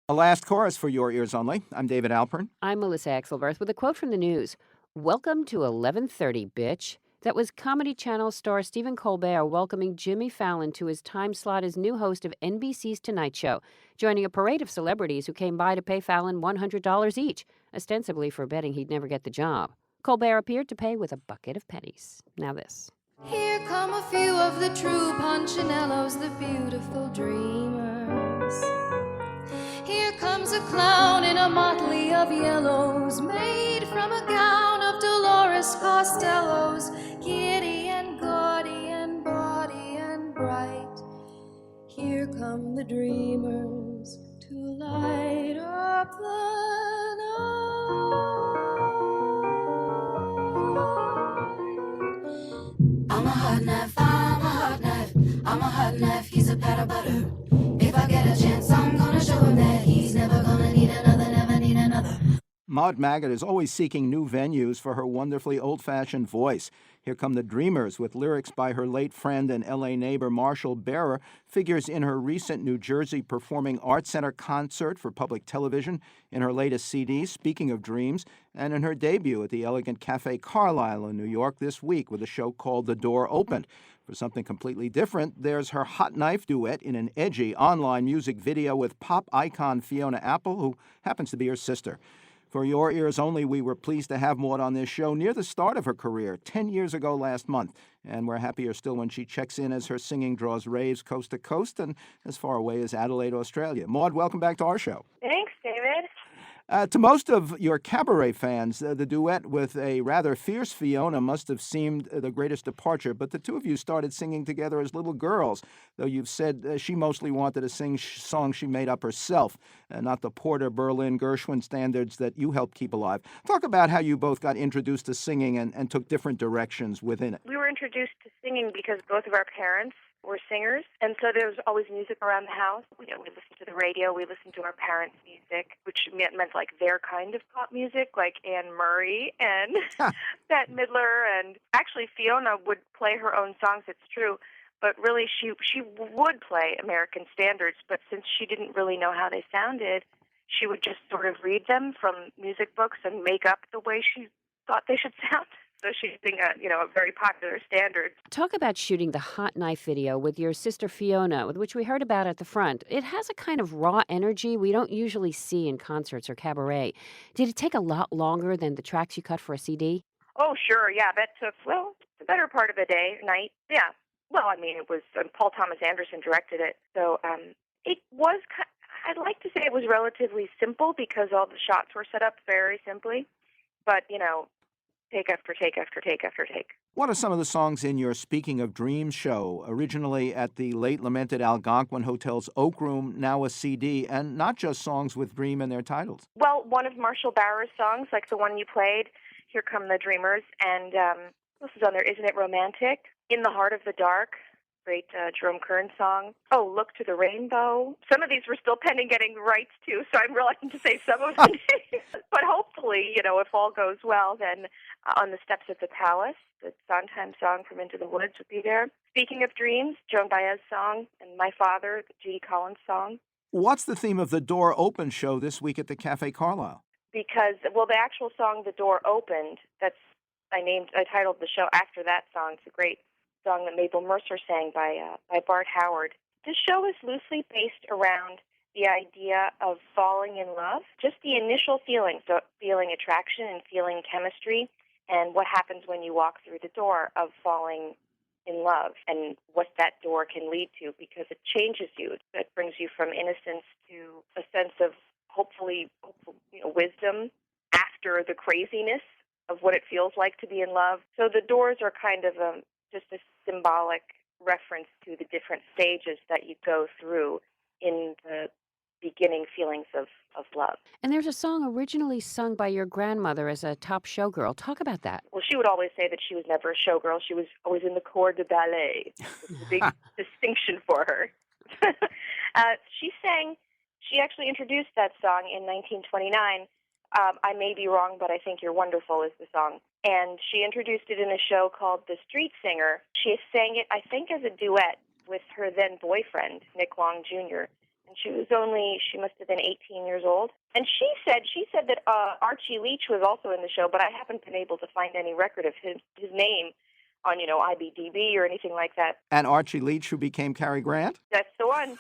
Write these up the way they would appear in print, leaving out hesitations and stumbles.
A last chorus for Your Ears Only. I'm David Alpern. I'm Melissa Axelberth with a quote from the news. Welcome to 11:30, bitch. That was Comedy Channel star Stephen Colbert welcoming Jimmy Fallon to his time slot as new host of NBC's Tonight Show, joining a parade of celebrities who came by to pay Fallon $100 each, ostensibly for betting he'd never get the job. Colbert appeared to pay with a bucket of pennies. Now this. Here come a few of the true Punchinellos, the beautiful dreamers. Here comes a clown in a motley of yellows, made from a gown of Dolores Costello's, giddy and gaudy and bawdy and bright. Here come the dreamers to light up the night. I'm a hot knife, I'm a hot knife, I'm a hot knife, he's a pat of butter. If I get a chance, I'm gonna show him that he's never gonna need another, never need another. Maude is always seeking new venues for her wonderfully old-fashioned voice. Here Come the Dreamers, with lyrics by her late friend and L.A. neighbor Marshall Barer, figures in her recent New Jersey Performing Arts Center concert for public television, in her latest CD, Speaking of Dreams, and in her debut at the elegant Cafe Carlyle in New York this week with a show called The Door Opened. For something completely different, there's her hot knife duet in an edgy online music video with pop icon Fiona Apple, who happens to be her sister. For Your Ears Only, we were pleased to have Maude on this show near the start of her career, 10 years ago last month. And we're happier still when she checks in as her singing draws raves coast to coast and as far away as Adelaide, Australia. Maude, welcome back to our show. Thanks, David. To most of your cabaret fans, the duet with a rather fierce Fiona must have seemed the greatest departure, but the two of you started singing together as little girls, though you've said she mostly wanted to sing songs she made up herself, not the Porter, Berlin, Gershwin standards that you helped keep alive. Talk about how you both got introduced to singing and took different directions within it. We were introduced to singing because both of our parents were singers, and so there was always music around the house. We listened to the radio, we listened to our parents' music, which meant like their kind of pop music, like Anne Murray and Bette Midler, and actually Fiona would play her own songs, it's true, but really she would play American standards, but since she didn't really know how they sounded, she would just sort of read them from music books and make up the way she thought they should sound. So she's being a very popular standard. Talk about shooting the hot knife video with your sister Fiona, which we heard about at the front. It has a kind of raw energy we don't usually see in concerts or cabaret. Did it take a lot longer than the tracks you cut for a CD? Oh, sure, yeah. That took, the better part of a night. Yeah. Well, I mean, it was Paul Thomas Anderson directed it. So it was, I'd like to say it was relatively simple because all the shots were set up very simply. But, take after take after take after take. What are some of the songs in your Speaking of Dreams show, originally at the late lamented Algonquin Hotel's Oak Room, now a CD, and not just songs with dream in their titles? Well, one of Marshall Barer's songs, like the one you played, Here Come the Dreamers, and this is on there, Isn't It Romantic? In the Heart of the Dark, great Jerome Kern song. Oh, Look to the Rainbow. Some of these were still pending getting rights to, so I'm reluctant to say some of the names. But hopefully, if all goes well, then On the Steps of the Palace, the Sondheim song from Into the Woods would be there. Speaking of Dreams, Joan Baez song, and My Father, the Judy Collins song. What's the theme of the Door Open show this week at the Cafe Carlyle? Because, the actual song, The Door Opened, I titled the show after that song. It's a great song that Mabel Mercer sang by Bart Howard. This show is loosely based around the idea of falling in love, just the initial feelings, so feeling attraction and feeling chemistry, and what happens when you walk through the door of falling in love, and what that door can lead to, because it changes you. It brings you from innocence to a sense of hopefully wisdom after the craziness of what it feels like to be in love. So the doors are kind of just a symbolic reference to the different stages that you go through in the beginning feelings of love. And there's a song originally sung by your grandmother as a top showgirl. Talk about that. Well, she would always say that she was never a showgirl. She was always in the corps de ballet. It's a big distinction for her. She actually introduced that song in 1929. I May Be Wrong, But I Think You're Wonderful is the song. And she introduced it in a show called The Street Singer. She sang it, I think, as a duet with her then boyfriend, Nick Long Jr., and She must have been 18 years old. And she said that Archie Leach was also in the show, but I haven't been able to find any record of his name on, IBDB or anything like that. And Archie Leach, who became Cary Grant? That's the one.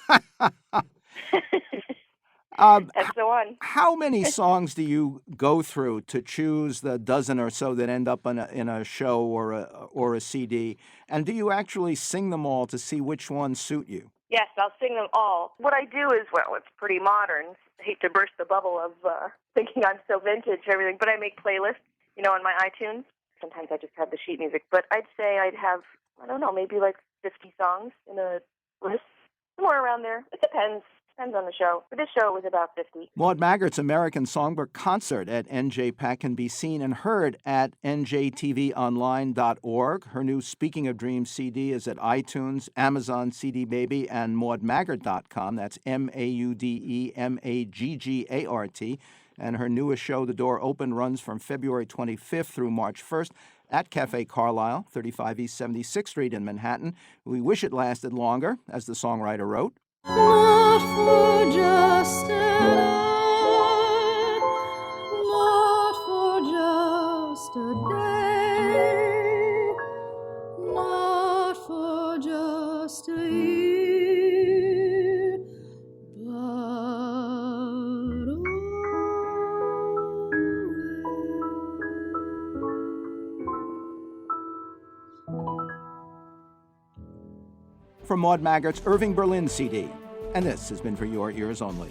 That's the one. How many songs do you go through to choose the dozen or so that end up in a show or a CD? And do you actually sing them all to see which ones suit you? Yes, I'll sing them all. What I do is, it's pretty modern. I hate to burst the bubble of thinking I'm so vintage and everything, but I make playlists, on my iTunes. Sometimes I just have the sheet music, but I'd say I'd have, I don't know, maybe like 50 songs in a list, somewhere around there. It depends. Depends on the show. For this show, it was about 50. Maude Maggart's American Songbook concert at NJPAC can be seen and heard at njtvonline.org. Her new Speaking of Dreams CD is at iTunes, Amazon CD Baby, and maudemaggart.com. That's MAUDEMAGGART. And her newest show, The Door Open, runs from February 25th through March 1st at Cafe Carlisle, 35 East 76th Street in Manhattan. We wish it lasted longer, as the songwriter wrote. Not for just an hour, not for just a day, not for just a year, but From Maude Maggart's Irving Berlin CD. And this has been For Your Ears Only.